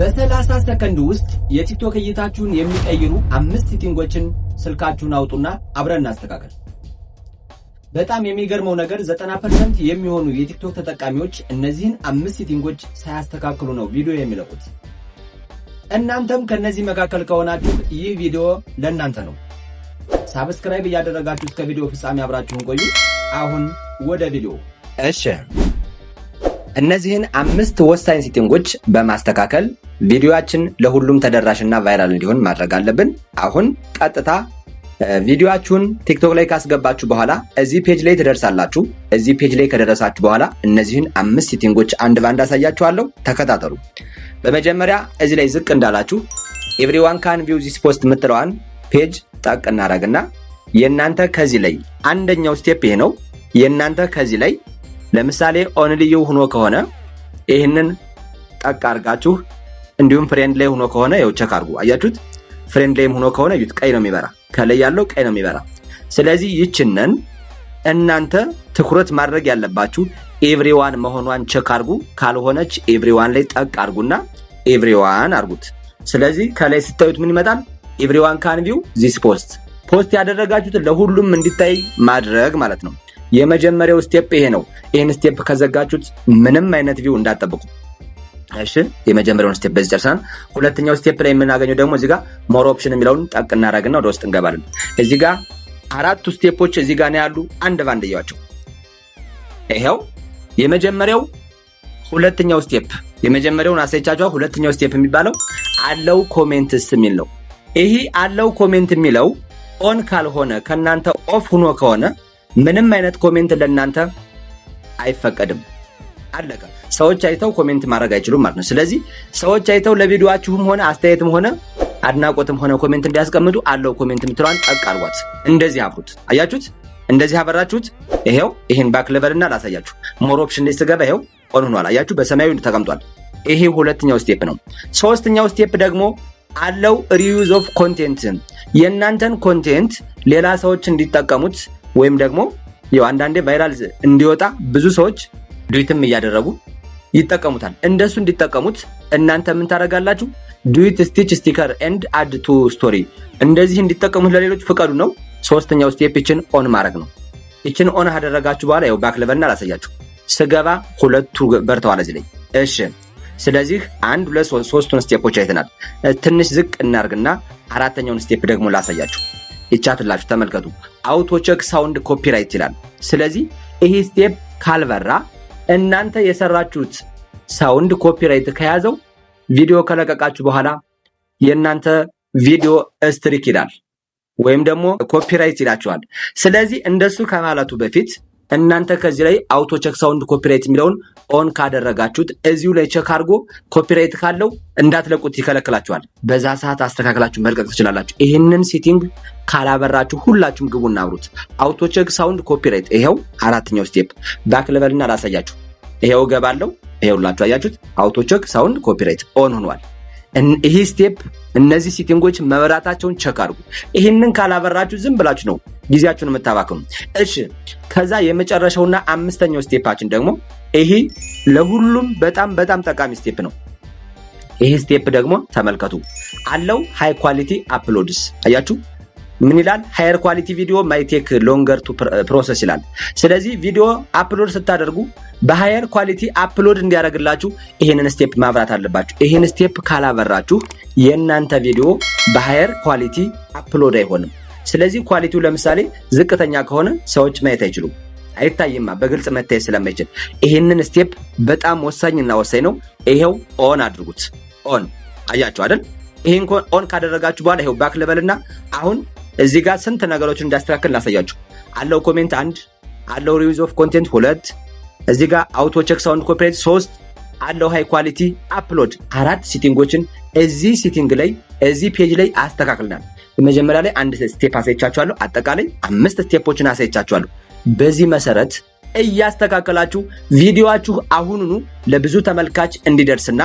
በ30 ሰከንድ ውስጥ የቲክቶክ እይታችሁን የሚቀይሩ 5 ሴቲንጎችን ስልካችሁን አውጡና አብረን እናስተካክል። በጣም የሚገርመው ነገር 90% የሚሆኑ የቲክቶክ ተጠቃሚዎች እነዚህን 5 ሴቲንጎች ሳያስተካክሉ ነው ቪዲዮ የሚለቁት። እናንተም ከነዚህ መካከል ከሆናችሁ ይህ ቪዲዮ ለእናንተ ነው። ሳብስክራይብ እያደረጋችሁ እስከ ቪዲዮ ፍጻሜ አብራችሁን ቆዩ። አሁን ወደ ቪዲዮ። እሺ፣ እነዚህን 5 ወሳኝ ሴቲንጎች በማስተካከል ቪዲዮአችን ለሁሉም ተደራሽና ቫይራል እንዲሆን ማድረግ አለብን። አሁን ቀጥታ ቪዲዮአችሁን ቲክቶክ ላይ ካስገባችሁ በኋላ እዚህ ፔጅ ላይ ትደርሳላችሁ። እዚህ ፔጅ ላይ ከደረሳችሁ በኋላ እነዚህን 5 ሴቲንጎች አንድ ባንድ አሳያችኋለሁ። ተከታተሉ። በመጀመሪያ እዚህ ላይ ዝቅ እንዳላችሁ ኤቭሪዋን ካን ቪው ዚስ ፖስት የምትለዋን ፔጅ ጠቅ እናረግና የእናንተ ከዚህ ላይ አንደኛው ስቴፕ ይሄ ነው። የእናንተ ከዚህ ላይ ለምሳሌ ኦንሊ ዩ ሆኖ ከሆነ ይሄንን ጠቅ አርጋችሁ፣ እንዲሁም ፍሬንድ ላይ ሆኖ ከሆነ ይኸው ቼክ አርጉ። አያችሁት? ፍሬንድ ላይም ሆኖ ከሆነ ዩት ቀይ ነው የሚበራ፣ ከላይ ያለው ቀይ ነው የሚበራ። ስለዚህ ይችንን እናንተ ትኩረት ማድረግ ያለባችሁ ኤቭሪዋን መሆኗን ቼክ አርጉ። ካልሆነች ኤቭሪዋን ላይ ጠቅ አርጉና ኤቭሪዋን አርጉት። ስለዚህ ከላይ ስታዩት ምን ይመጣል? ኤቭሪዋን ካን ቪው ዚስ ፖስት ያደረጋችሁት ለሁሉም እንዲታይ ማድረግ ማለት ነው። የመጀመሪያው ስቴፕ ይሄ ነው። ይሄን ስቴፕ ከዘጋችሁት ምንም አይነት ቪው እንዳትጠብቁ። እሺ፣ የመጀመሪያውን ስቴፕ በዚህ ጨርሰናል። ሁለተኛው ስቴፕ ላይ የምናገኘው ደግሞ እዚህ ጋር ሞር ኦፕሽን የሚለውን ጠቅ እናደርግና ወደ ውስጥ እንገባለን። እዚህ ጋር 4 ስቴፖች እዚህ ጋር ነው ያሉ። አንድ ባንድ እያዋቸው። ይሄው የመጀመሪያው ሁለተኛው ስቴፕ፣ የመጀመሪያውን አሳይቻችኋለሁ። ሁለተኛው ስቴፕ የሚባለው አለው ኮሜንትስ የሚል ነው። ይሄ አለው ኮሜንት የሚለው ኦን ካልሆነ ከናንተ ኦፍ ሆኖ ከሆነ ምንም አይነት ኮሜንት ለናንተ አይፈቀድም። አለቀ። ሰዎች አይተው ኮሜንት ማድረግ አይችሉም ማለት ነው። ስለዚህ ሰዎች አይተው ለቪዲዮአችሁም ሆነ አስተያየትም ሆነ አድናቆትም ሆነ ኮሜንት እንዲያስቀምጡ አለው ኮሜንት የምትለዋን ጠቅ አርጓት። እንደዚህ አብሩት። አያችሁት? እንደዚህ አበራችሁት። ይሄው ይሄን ባክ ለበልና ላሳያችሁ። ሞር ኦፕሽን ላይ ስገባ ይሄው ኦን ሆኗል። አያችሁ? በሰማያዊ ተቀምጧል። ይሄ ሁለተኛው ስቴፕ ነው። ሶስተኛው ስቴፕ ደግሞ አለው ሪዩዝ ኦፍ ኮንቴንት። የእናንተን ኮንቴንት ሌላ ሰዎች እንዲጠቀሙት ወይም ደግሞ ያው አንዳንዴ ቫይራል እንዲወጣ ብዙ ሰዎች ዱዊትም እያደረጉ ይጠቀሙታል። እንደሱ እንዲጠቀሙት እናንተ ምን ታደርጋላችሁ? ዱዊት ስቲች ስቲከር ኤንድ አድ ቱ ስቶሪ፣ እንደዚህ እንዲጠቀሙት ለሌሎች ፍቀዱ ነው። ሶስተኛው ስቴፕ ይችን ኦን ማድረግ ነው። ይችን ኦን አደረጋችሁ በኋላ ያው ባክ ለበልና አላሳያችሁ። ስገባ ሁለቱ በርተዋል እዚህ ላይ። እሺ፣ ስለዚህ 1 2 3ቱን ስቴፖች አይተናል። ትንሽ ዝቅ እናርግና አራተኛውን ስቴፕ ደግሞ ላሳያችሁ። ይቻትላችሁ ተመልከቱ። አውቶ ቼክ ሳውንድ ኮፒራይት ይላል። ስለዚህ ይሄ ስቴፕ ካልበራ እናንተ የሰራችሁት ሳውንድ ኮፒራይት ከያዘው ቪዲዮ ከለቀቃችሁ በኋላ የእናንተ ቪዲዮ ስትሪክ ይላል ወይም ደግሞ ኮፒራይት ይላችኋል። ስለዚህ እንደሱ ከማለቱ በፊት እናንተ ከዚህ ላይ አውቶ ቼክ ሳውንድ ኮፒራይት የሚለውን ኦን ካደረጋችሁት እዚሁ ላይ ቼክ አድርጎ ኮፒራይት ካለው እንዳትለቁት ይከለክላችኋል። በዛ ሰዓት አስተካክላችሁ መልቀቅ ትችላላችሁ። ይህንን ሴቲንግ ካላበራችሁ ሁላችሁም ግቡና አብሩት። አውቶ ቼክ ሳውንድ ኮፒራይት። ይሄው አራተኛው ስቴፕ ባክ ለበልና ላሳያችሁ። ይሄው ገባለው። ይሄውላችሁ አያችሁት? አውቶ ቼክ ሳውንድ ኮፒራይት ኦን ሆኗል። ይሄ ስቴፕ እነዚህ ሴቲንጎች መብራታቸውን ቼክ አድርጉ። ይሄንን ካላበራችሁ ዝም ብላችሁ ነው ጊዜያችሁን የምታባክኑ። እሺ፣ ከዛ የመጨረሻውና 5ኛው ስቴፓችን ደግሞ ይሄ ለሁሉም በጣም በጣም ጠቃሚ ስቴፕ ነው። ይሄ ስቴፕ ደግሞ ተመልከቱ። አለው ሃይ ኳሊቲ አፕሎድስ። አያችሁ ምን ይላል? ሃየር ኳሊቲ ቪዲዮ ማይ ቴክ ሎንገር ቱ ፕሮሰስ ይላል። ስለዚህ ቪዲዮ አፕሎድ ስታደርጉ በሃየር ኳሊቲ አፕሎድ እንዲያደርግላችሁ ይሄንን ስቴፕ ማብራት አለባችሁ። ይሄን ስቴፕ ካላበራችሁ የእናንተ ቪዲዮ በሃየር ኳሊቲ አፕሎድ አይሆንም። ስለዚህ ኳሊቲው ለምሳሌ ዝቅተኛ ከሆነ ሰዎች ማየት አይችሉም። አይታይማ፣ በግልጽ መታየት ስለማይችል ይሄንን ስቴፕ በጣም ወሳኝና ወሳኝ ነው። ይሄው ኦን አድርጉት። ኦን አያችሁ አይደል? ይሄን ኦን ካደረጋችሁ በኋላ ይሄው ባክ ለበልና አሁን እዚህ ጋር ስንት ነገሮችን እንዳስተካክል ላሳያችሁ። አለው ኮሜንት 1፣ አለው ሪዩዝ ኦፍ ኮንቴንት 2፣ እዚህ ጋር አውቶ ቼክ ሳውንድ ኮፒራይት 3፣ አለው ሃይ ኳሊቲ አፕሎድ 4 ሴቲንጎችን እዚህ ሴቲንግ ላይ እዚህ ፔጅ ላይ አስተካክልናል። መጀመሪያ ላይ 1 ስቴፕ አሳይቻችኋለሁ። አጠቃላይ 5 ስቴፖችን አሳይቻችኋለሁ። በዚህ መሰረት እያስተካከላችሁ ቪዲዮአችሁ አሁኑኑ ለብዙ ተመልካች እንዲደርስና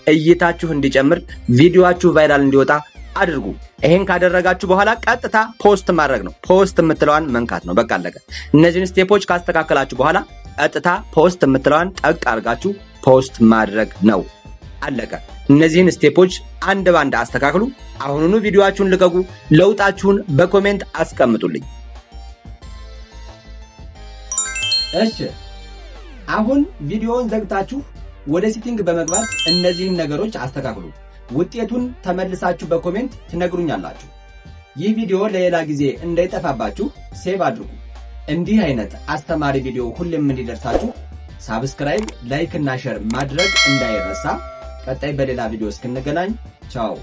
እይታችሁ እንዲጨምር ቪዲዮአችሁ ቫይራል እንዲወጣ አድርጉ። ይሄን ካደረጋችሁ በኋላ ቀጥታ ፖስት ማድረግ ነው። ፖስት የምትለዋን መንካት ነው። በቃ አለቀ። እነዚህን ስቴፖች ካስተካከላችሁ በኋላ ቀጥታ ፖስት የምትለዋን ጠቅ አድርጋችሁ ፖስት ማድረግ ነው። አለቀ። እነዚህን ስቴፖች አንድ ባንድ አስተካክሉ። አሁኑኑ ቪዲዮአችሁን ልቀቁ። ለውጣችሁን በኮሜንት አስቀምጡልኝ። እሺ አሁን ቪዲዮውን ዘግታችሁ ወደ ሴቲንግ በመግባት እነዚህን ነገሮች አስተካክሉ። ውጤቱን ተመልሳችሁ በኮሜንት ትነግሩኛላችሁ። ይህ ቪዲዮ ለሌላ ጊዜ እንዳይጠፋባችሁ ሴቭ አድርጉ። እንዲህ አይነት አስተማሪ ቪዲዮ ሁሌም እንዲደርሳችሁ ሳብስክራይብ፣ ላይክ እና ሼር ማድረግ እንዳይረሳ። ቀጣይ በሌላ ቪዲዮ እስክንገናኝ ቻው።